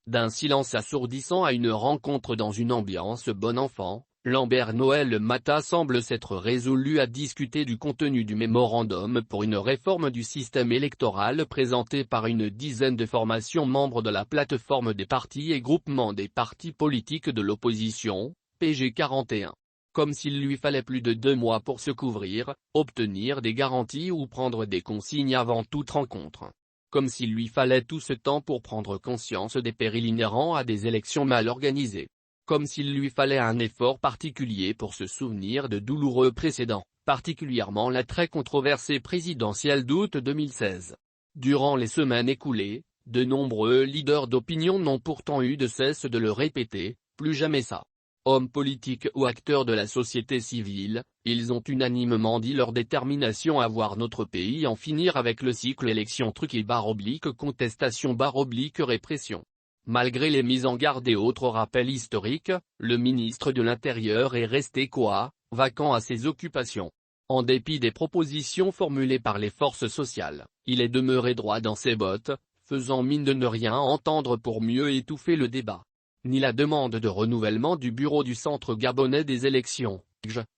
D'un silence assourdissant à une rencontre dans une ambiance bon enfant, Lambert Noël Matta semble s'être résolu à discuter du contenu du mémorandum pour une réforme du système électoral présenté par une dizaine de formations membres de la plateforme des partis et groupements des partis politiques de l'opposition, PG41. Comme s'il lui fallait plus de 2 mois pour se couvrir, obtenir des garanties ou prendre des consignes avant toute rencontre. Comme s'il lui fallait tout ce temps pour prendre conscience des périls inhérents à des élections mal organisées. Comme s'il lui fallait un effort particulier pour se souvenir de douloureux précédents, particulièrement la très controversée présidentielle d'août 2016. Durant les semaines écoulées, de nombreux leaders d'opinion n'ont pourtant eu de cesse de le répéter, plus jamais ça. Hommes politiques ou acteurs de la société civile, ils ont unanimement dit leur détermination à voir notre pays en finir avec le cycle élection truquée / contestation / répression. Malgré les mises en garde et autres rappels historiques, le ministre de l'Intérieur est resté vacant à ses occupations. En dépit des propositions formulées par les forces sociales, il est demeuré droit dans ses bottes, faisant mine de ne rien entendre pour mieux étouffer le débat. Ni la demande de renouvellement du bureau du Centre gabonais des élections,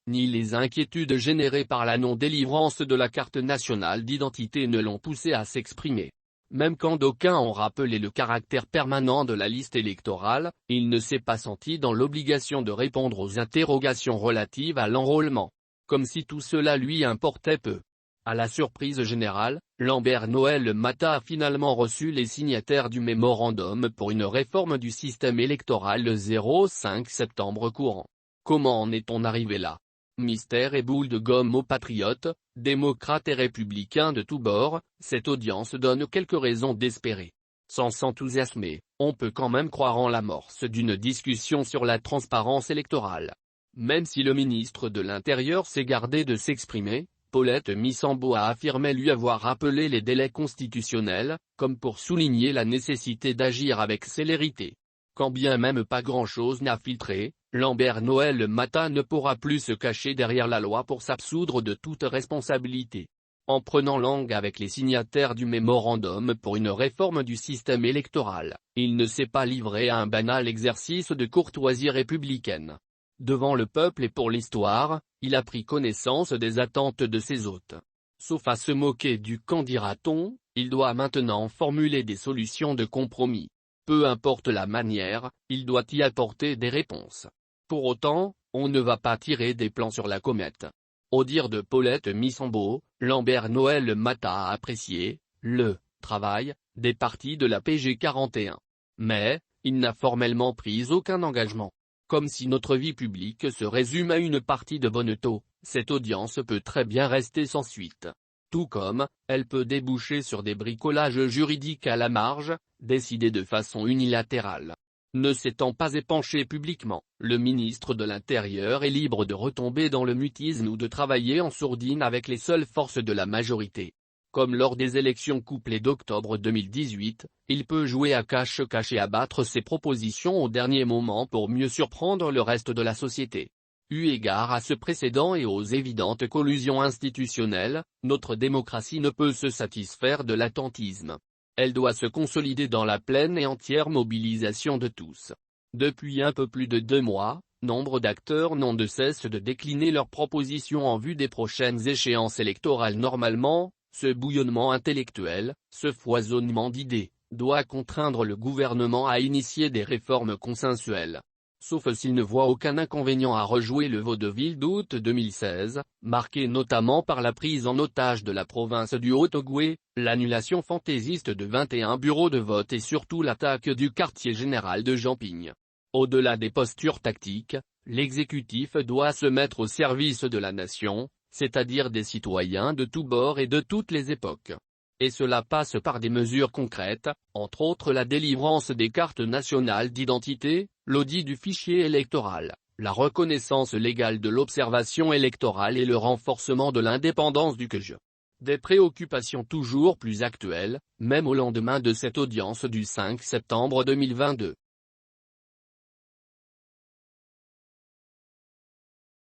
ni les inquiétudes générées par la non-délivrance de la carte nationale d'identité ne l'ont poussé à s'exprimer. Même quand d'aucuns ont rappelé le caractère permanent de la liste électorale, il ne s'est pas senti dans l'obligation de répondre aux interrogations relatives à l'enrôlement. Comme si tout cela lui importait peu. À la surprise générale, Lambert Noël Matta a finalement reçu les signataires du mémorandum pour une réforme du système électoral le 5 septembre courant. Comment en est-on arrivé là? Mystère et boule de gomme aux patriotes, démocrates et républicains de tous bords, cette audience donne quelques raisons d'espérer. Sans s'enthousiasmer, on peut quand même croire en l'amorce d'une discussion sur la transparence électorale. Même si le ministre de l'Intérieur s'est gardé de s'exprimer, Paulette Missambo a affirmé lui avoir rappelé les délais constitutionnels, comme pour souligner la nécessité d'agir avec célérité. Quand bien même pas grand-chose n'a filtré, Lambert Noël Matta ne pourra plus se cacher derrière la loi pour s'absoudre de toute responsabilité. En prenant langue avec les signataires du mémorandum pour une réforme du système électoral, il ne s'est pas livré à un banal exercice de courtoisie républicaine. Devant le peuple et pour l'histoire, il a pris connaissance des attentes de ses hôtes. Sauf à se moquer du quand dira-t-on, il doit maintenant formuler des solutions de compromis. Peu importe la manière, il doit y apporter des réponses. Pour autant, on ne va pas tirer des plans sur la comète. Au dire de Paulette Missambo, Lambert Noël Matta a apprécié le travail des partis de la PG41. Mais, il n'a formellement pris aucun engagement. Comme si notre vie publique se résume à une partie de bonneteau, cette audience peut très bien rester sans suite. Tout comme, elle peut déboucher sur des bricolages juridiques à la marge, décidés de façon unilatérale. Ne s'étant pas épanché publiquement, le ministre de l'Intérieur est libre de retomber dans le mutisme ou de travailler en sourdine avec les seules forces de la majorité. Comme lors des élections couplées d'octobre 2018, il peut jouer à cache-cache et abattre ses propositions au dernier moment pour mieux surprendre le reste de la société. Eu égard à ce précédent et aux évidentes collusions institutionnelles, notre démocratie ne peut se satisfaire de l'attentisme. Elle doit se consolider dans la pleine et entière mobilisation de tous. Depuis un peu plus de 2 mois, nombre d'acteurs n'ont de cesse de décliner leurs propositions en vue des prochaines échéances électorales. Normalement, ce bouillonnement intellectuel, ce foisonnement d'idées, doit contraindre le gouvernement à initier des réformes consensuelles. Sauf s'il ne voit aucun inconvénient à rejouer le vaudeville d'août 2016, marqué notamment par la prise en otage de la province du Haut-Ogooué, l'annulation fantaisiste de 21 bureaux de vote et surtout l'attaque du quartier général de Jamping. Au-delà des postures tactiques, l'exécutif doit se mettre au service de la nation, c'est-à-dire des citoyens de tous bords et de toutes les époques. Et cela passe par des mesures concrètes, entre autres la délivrance des cartes nationales d'identité, l'audit du fichier électoral, la reconnaissance légale de l'observation électorale et le renforcement de l'indépendance du CEJ. Des préoccupations toujours plus actuelles, même au lendemain de cette audience du 5 septembre 2022.